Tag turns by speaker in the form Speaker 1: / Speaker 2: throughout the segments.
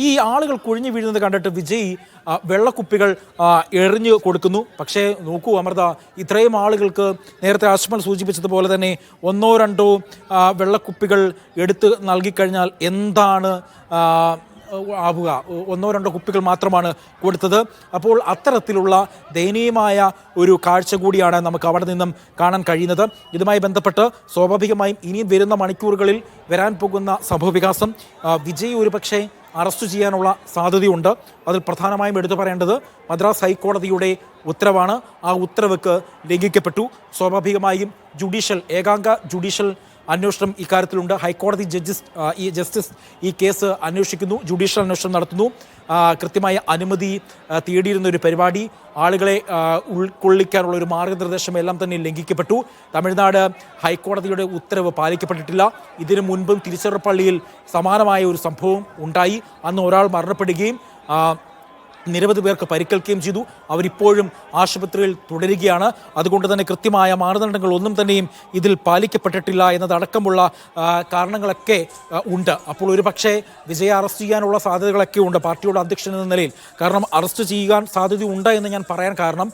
Speaker 1: ഈ ആളുകൾ കുഴിഞ്ഞു വീഴുന്നത് കണ്ടിട്ട് വിജയ് വെള്ളക്കുപ്പികൾ എറിഞ്ഞു കൊടുക്കുന്നു. പക്ഷേ നോക്കൂ അമൃത, ഇത്രയും ആളുകൾക്ക് നേരത്തെ അശ്മൽ സൂചിപ്പിച്ചതുപോലെ തന്നെ ഒന്നോ രണ്ടോ വെള്ളക്കുപ്പികൾ എടുത്ത് നൽകിക്കഴിഞ്ഞാൽ എന്താണ് ആവുക? ഒന്നോ രണ്ടോ കുപ്പികൾ മാത്രമാണ് കൊടുത്തത്. അപ്പോൾ അത്തരത്തിലുള്ള ദയനീയമായ ഒരു കാഴ്ച കൂടിയാണ് നമുക്ക് അവിടെ നിന്നും കാണാൻ കഴിയുന്നത്. ഇതുമായി ബന്ധപ്പെട്ട് സ്വാഭാവികമായും ഇനിയും വരുന്ന മണിക്കൂറുകളിൽ വരാൻ പോകുന്ന സംഭവവികാസം വിജയ് ഒരുപക്ഷെ അറസ്റ്റ് ചെയ്യാനുള്ള സാധ്യതയുണ്ട്. അതിൽ പ്രധാനമായും എടുത്തു പറയേണ്ടത് മദ്രാസ് ഹൈക്കോടതിയുടെ ഉത്തരവാണ്. ആ ഉത്തരവ് ലംഘിക്കപ്പെട്ടു. സ്വാഭാവികമായും ഏകാംഗ ജുഡീഷ്യൽ അന്വേഷണം ഇക്കാര്യത്തിലുണ്ട്. ഹൈക്കോടതി ജസ്റ്റിസ് ഈ കേസ് അന്വേഷിക്കുന്നു, ജുഡീഷ്യൽ അന്വേഷണം നടത്തുന്നു. കൃത്യമായ അനുമതി തേടിയിരുന്ന ഒരു പരിപാടി, ആളുകളെ ഉൾക്കൊള്ളിക്കാനുള്ള ഒരു മാർഗനിർദ്ദേശം എല്ലാം തന്നെ ലംഘിക്കപ്പെട്ടു. തമിഴ്നാട് ഹൈക്കോടതിയുടെ ഉത്തരവ് പാലിക്കപ്പെട്ടിട്ടില്ല. ഇതിനു മുൻപും തിരുച്ചിറപ്പള്ളിയിൽ സമാനമായ ഒരു സംഭവം ഉണ്ടായി. അന്ന് ഒരാൾ മരണപ്പെടുകയും നിരവധി പേർക്ക് പരിക്കേൽക്കുകയും ചെയ്തു. അവരിപ്പോഴും ആശുപത്രിയിൽ തുടരുകയാണ്. അതുകൊണ്ട് തന്നെ കൃത്യമായ മാനദണ്ഡങ്ങൾ ഒന്നും തന്നെയും ഇതിൽ പാലിക്കപ്പെട്ടിട്ടില്ല എന്നതടക്കമുള്ള കാരണങ്ങളൊക്കെ ഉണ്ട്. അപ്പോൾ ഒരു പക്ഷേ വിജയെ അറസ്റ്റ് ചെയ്യാനുള്ള സാധ്യതകളൊക്കെ ഉണ്ട് പാർട്ടിയുടെ അധ്യക്ഷൻ എന്ന നിലയിൽ. കാരണം അറസ്റ്റ് ചെയ്യാൻ സാധ്യതയുണ്ട് എന്ന് ഞാൻ പറയാൻ കാരണം,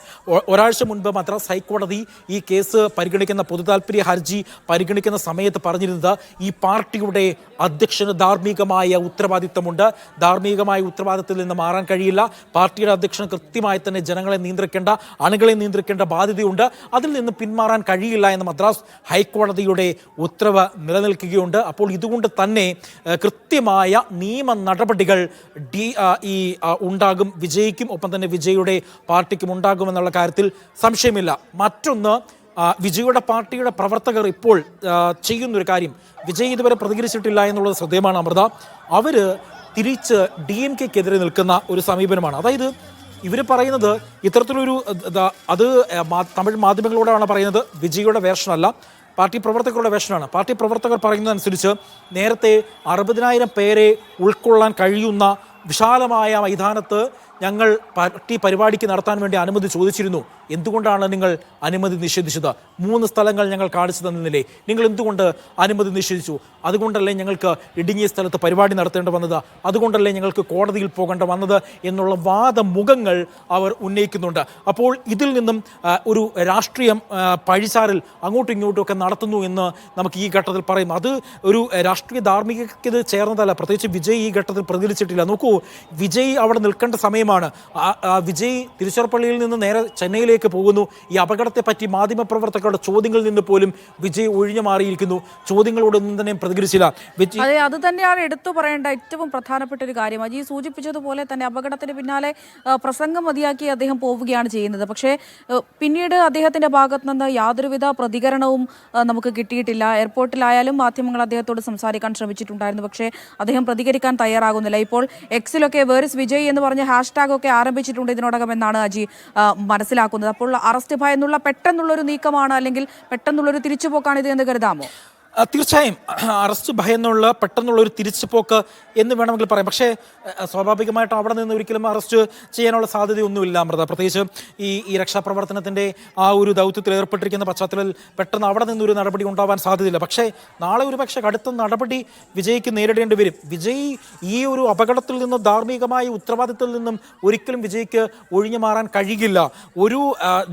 Speaker 1: ഒരാഴ്ച മുൻപ് മദ്രാസ് ഹൈക്കോടതി ഈ കേസ് പരിഗണിക്കുന്ന പൊതുതാൽപര്യ ഹർജി പരിഗണിക്കുന്ന സമയത്ത് പറഞ്ഞിരുന്നത് ഈ പാർട്ടിയുടെ അധ്യക്ഷന് ധാർമ്മികമായ ഉത്തരവാദിത്തമുണ്ട്. ധാർമ്മികമായ ഉത്തരവാദിത്തത്തിൽ നിന്ന് മാറാൻ കഴിയില്ല. പാർട്ടിയുടെ അധ്യക്ഷൻ കൃത്യമായി തന്നെ ജനങ്ങളെ നിയന്ത്രിക്കേണ്ട, അണികളെ നിയന്ത്രിക്കേണ്ട ബാധ്യതയുണ്ട്. അതിൽ നിന്ന് പിന്മാറാൻ കഴിയില്ല എന്ന മദ്രാസ് ഹൈക്കോടതിയുടെ ഉത്തരവ് നിലനിൽക്കുകയുണ്ട്. അപ്പോൾ ഇതുകൊണ്ട് തന്നെ കൃത്യമായ നിയമ നടപടികൾ ഉണ്ടാകും. വിജയിക്കും, ഒപ്പം തന്നെ വിജയുടെ പാർട്ടിക്കും ഉണ്ടാകുമെന്നുള്ള കാര്യത്തിൽ സംശയമില്ല. മറ്റൊന്ന്, വിജയുടെ പാർട്ടിയുടെ പ്രവർത്തകർ ഇപ്പോൾ ചെയ്യുന്നൊരു കാര്യം, വിജയ് ഇതുവരെ പ്രതികരിച്ചിട്ടില്ല എന്നുള്ളത് ശ്രദ്ധേയമാണ് അമൃത. അവർ തിരിച്ച് DMK-ക്കെതിരെ നിൽക്കുന്ന ഒരു സമീപനമാണ്. അതായത് ഇവർ പറയുന്നത് ഇത്തരത്തിലൊരു അത് തമിഴ് മാധ്യമങ്ങളോടാണ് പറയുന്നത്, വിജയുടെ വേർഷനല്ല, പാർട്ടി പ്രവർത്തകരുടെ വേർഷനാണ്. പാർട്ടി പ്രവർത്തകർ പറയുന്നതനുസരിച്ച് നേരത്തെ 60,000 പേരെ ഉൾക്കൊള്ളാൻ കഴിയുന്ന വിശാലമായ മൈതാനത്ത് ഞങ്ങൾ പാർട്ടി പരിപാടിക്ക് നടത്താൻ വേണ്ടി അനുമതി ചോദിച്ചിരുന്നു. എന്തുകൊണ്ടാണ് നിങ്ങൾ അനുമതി നിഷേധിച്ചത്? 3 സ്ഥലങ്ങൾ ഞങ്ങൾ കാണിച്ചു തന്നില്ലേ, നിങ്ങൾ എന്തുകൊണ്ട് അനുമതി നിഷേധിച്ചു? അതുകൊണ്ടല്ലേ ഞങ്ങൾക്ക് ഇടുങ്ങിയ സ്ഥലത്ത് പരിപാടി നടത്തേണ്ടി വന്നത്? അതുകൊണ്ടല്ലേ ഞങ്ങൾക്ക് കോടതിയിൽ പോകേണ്ട വന്നത്? എന്നുള്ള വാദമുഖങ്ങൾ അവർ ഉന്നയിക്കുന്നുണ്ട്. അപ്പോൾ ഇതിൽ നിന്നും ഒരു രാഷ്ട്രീയം പഴിചാരൽ അങ്ങോട്ടും ഇങ്ങോട്ടും ഒക്കെ നടത്തുന്നു എന്ന് നമുക്ക് ഈ ഘട്ടത്തിൽ പറയും. അത് ഒരു രാഷ്ട്രീയ ധാർമ്മികതയ്ക്ക് ചേർന്നതല്ല. പ്രത്യേകിച്ച് വിജയ് ഈ ഘട്ടത്തിൽ പ്രതികരിച്ചിട്ടില്ല. നോക്കൂ, വിജയ് അവിടെ നിൽക്കേണ്ട സമയമാണ്. വിജയ് തിരുച്ചിറപ്പള്ളിയിൽ നിന്ന് നേരെ ചെന്നൈയിലേക്ക് പോകുന്നു. ഈ അപകടത്തെ പറ്റി മാധ്യമപ്രവർത്തകരുടെ ചോദ്യങ്ങളിൽ നിന്ന് പോലും വിജയ് ഒഴിഞ്ഞു മാറിയിരിക്കുന്നു. ചോദ്യങ്ങളോടൊന്നും തന്നെ പ്രതികരിച്ചില്ല.
Speaker 2: അതെ, അത് തന്നെയാണ് എടുത്തു പറയേണ്ട ഏറ്റവും പ്രധാനപ്പെട്ട ഒരു കാര്യം. അജി സൂചിപ്പിച്ചതുപോലെ തന്നെ അപകടത്തിന് പിന്നാലെ പ്രസംഗം മതിയാക്കി അദ്ദേഹം പോവുകയാണ് ചെയ്യുന്നത്. പക്ഷേ പിന്നീട് അദ്ദേഹത്തിന്റെ ഭാഗത്തു നിന്ന് യാതൊരുവിധ പ്രതികരണവും നമുക്ക് കിട്ടിയിട്ടില്ല. എയർപോർട്ടിലായാലും മാധ്യമങ്ങൾ അദ്ദേഹത്തോട് സംസാരിക്കാൻ ശ്രമിച്ചിട്ടുണ്ടായിരുന്നു. പക്ഷേ അദ്ദേഹം പ്രതികരിക്കാൻ തയ്യാറാകുന്നില്ല. ഇപ്പോൾ എക്സിലൊക്കെ വേർസ് വിജയ് എന്ന് പറഞ്ഞ ഹാഷ്ടാഗൊക്കെ ആരംഭിച്ചിട്ടുണ്ട് ഇതിനോടകം എന്നാണ് അജി മനസ്സിലാക്കുന്നത്. അപ്പോൾ അറസ്റ്റ് ഭയന്നുള്ള പെട്ടെന്നുള്ളൊരു നീക്കമാണ്, അല്ലെങ്കിൽ പെട്ടെന്നുള്ളൊരു തിരിച്ചുപോക്കാണ് ഇത് എന്ന് കരുതാമോ?
Speaker 1: തീർച്ചയായും അറസ്റ്റ് ഭയന്നുള്ള പെട്ടെന്നുള്ള ഒരു തിരിച്ചുപോക്ക് എന്ന് വേണമെങ്കിൽ പറയാം. പക്ഷേ സ്വാഭാവികമായിട്ടും അവിടെ നിന്ന് ഒരിക്കലും അറസ്റ്റ് ചെയ്യാനുള്ള സാധ്യതയൊന്നുമില്ല അമൃത. പ്രത്യേകിച്ച് ഈ രക്ഷാപ്രവർത്തനത്തിൻ്റെ ആ ഒരു ദൗത്യത്തിൽ ഏർപ്പെട്ടിരിക്കുന്ന പശ്ചാത്തലത്തിൽ പെട്ടെന്ന് അവിടെ നിന്നൊരു നടപടി ഉണ്ടാവാൻ സാധ്യതയില്ല. പക്ഷേ നാളെ ഒരു പക്ഷേ കടുത്ത നടപടി വിജയ്ക്ക് നേരിടേണ്ടി വരും. വിജയ് ഈ ഒരു അപകടത്തിൽ നിന്നും ധാർമ്മികമായ ഉത്തരവാദിത്തത്തിൽ നിന്നും ഒരിക്കലും വിജയ്ക്ക് ഒഴിഞ്ഞു മാറാൻ കഴിയില്ല. ഒരു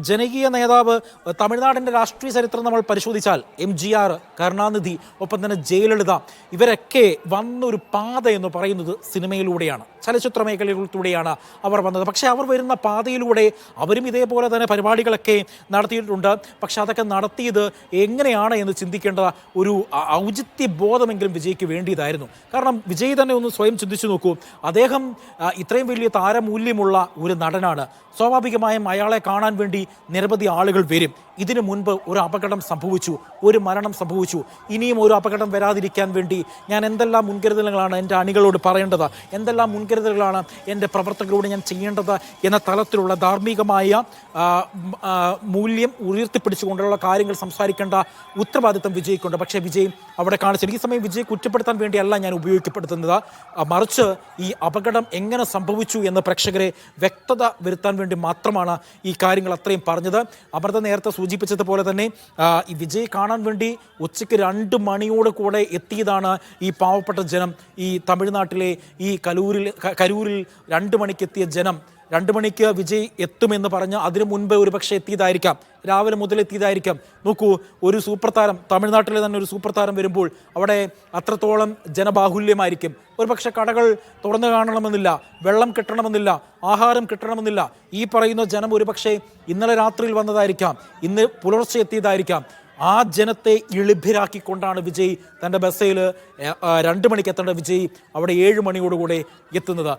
Speaker 1: ജനകീയ നേതാവ്, തമിഴ്നാടിൻ്റെ രാഷ്ട്രീയ ചരിത്രം നമ്മൾ പരിശോധിച്ചാൽ MGR, കരുണാനിധി, ഒപ്പം തന്നെ ജയലളിത, ഇവരൊക്കെ വന്നൊരു പാത എന്ന് പറയുന്നത് സിനിമയിലൂടെയാണ്, ചലച്ചിത്ര മേഖലയിലൂടെയാണ് അവർ വന്നത്. പക്ഷേ അവർ വരുന്ന പാതയിലൂടെ അവരും ഇതേപോലെ തന്നെ പരിപാടികളൊക്കെ നടത്തിയിട്ടുണ്ട്. പക്ഷെ അതൊക്കെ നടത്തിയത് എങ്ങനെയാണ് എന്ന് ചിന്തിക്കേണ്ട ഒരു ഔചിത്യ ബോധമെങ്കിലും വിജയ്ക്ക് വേണ്ടിയതായിരുന്നു. കാരണം വിജയ് തന്നെ ഒന്ന് സ്വയം ചിന്തിച്ചു നോക്കൂ. അദ്ദേഹം ഇത്രയും വലിയ താരമൂല്യമുള്ള ഒരു നടനാണ്. സ്വാഭാവികമായും അയാളെ കാണാൻ വേണ്ടി നിരവധി ആളുകൾ വരും. ഇതിനു മുൻപ് ഒരു അപകടം സംഭവിച്ചു, ഒരു മരണം സംഭവിച്ചു. ഇനിയും ഒരു അപകടം വരാതിരിക്കാൻ വേണ്ടി ഞാൻ എന്തെല്ലാം മുൻകരുതലുകളാണ് എൻ്റെ അണികളോട് പറയേണ്ടത്, എന്തെല്ലാം മുൻകരുതലുകളാണ് എൻ്റെ പ്രവർത്തകരോട് ഞാൻ ചെയ്യേണ്ടത് എന്ന തലത്തിലുള്ള ധാർമ്മികമായ മൂല്യം ഉയർത്തിപ്പിടിച്ചുകൊണ്ടുള്ള കാര്യങ്ങൾ സംസാരിക്കേണ്ട ഉത്തരവാദിത്തം വിജയ്ക്കുണ്ട്. പക്ഷേ വിജയ് അവിടെ കാണിച്ചത്, ഈ സമയം വിജയ് കുറ്റപ്പെടുത്താൻ വേണ്ടിയല്ല ഞാൻ ഉപയോഗിക്കപ്പെടുത്തുന്നത്, മറിച്ച് ഈ അപകടം എങ്ങനെ സംഭവിച്ചു എന്ന് പ്രേക്ഷകരെ വ്യക്തത വരുത്താൻ വേണ്ടി മാത്രമാണ് ഈ കാര്യങ്ങൾ അത്രയും പറഞ്ഞത്. അമൃത നേരത്തെ സൂചിപ്പിച്ചതുപോലെ തന്നെ ഈ വിജയ് കാണാൻ വേണ്ടി ഉച്ചയ്ക്ക് 2 മണിയോട് കൂടെ എത്തിയതാണ് ഈ പാവപ്പെട്ട ജനം. ഈ തമിഴ്നാട്ടിലെ ഈ കരൂരിൽ 2 മണിക്ക് എത്തിയ ജനം 2 മണിക്ക് വിജയ് എത്തുമെന്ന് പറഞ്ഞ് അതിനു മുൻപ് ഒരുപക്ഷെ എത്തിയതായിരിക്കാം, രാവിലെ മുതൽ എത്തിയതായിരിക്കാം. നോക്കൂ, ഒരു സൂപ്പർ താരം, തമിഴ്നാട്ടിലെ തന്നെ ഒരു സൂപ്പർ താരം വരുമ്പോൾ അവിടെ അത്രത്തോളം ജനബാഹുല്യമായിരിക്കും. ഒരുപക്ഷെ കടകൾ തുറന്നു കാണണമെന്നില്ല, വെള്ളം കിട്ടണമെന്നില്ല, ആഹാരം കിട്ടണമെന്നില്ല. ഈ പറയുന്ന ജനം ഒരുപക്ഷെ ഇന്നലെ രാത്രിയിൽ വന്നതായിരിക്കാം, ഇന്ന് പുലർച്ചെ എത്തിയതായിരിക്കാം. ആ ജനത്തെ ഇളിഭ്യരാക്കിക്കൊണ്ടാണ് വിജയ് തൻ്റെ ബസ്സിൽ 2 മണിക്ക് എത്തേണ്ട വിജയ് അവിടെ 7 മണിയോടുകൂടെ എത്തുന്നത്.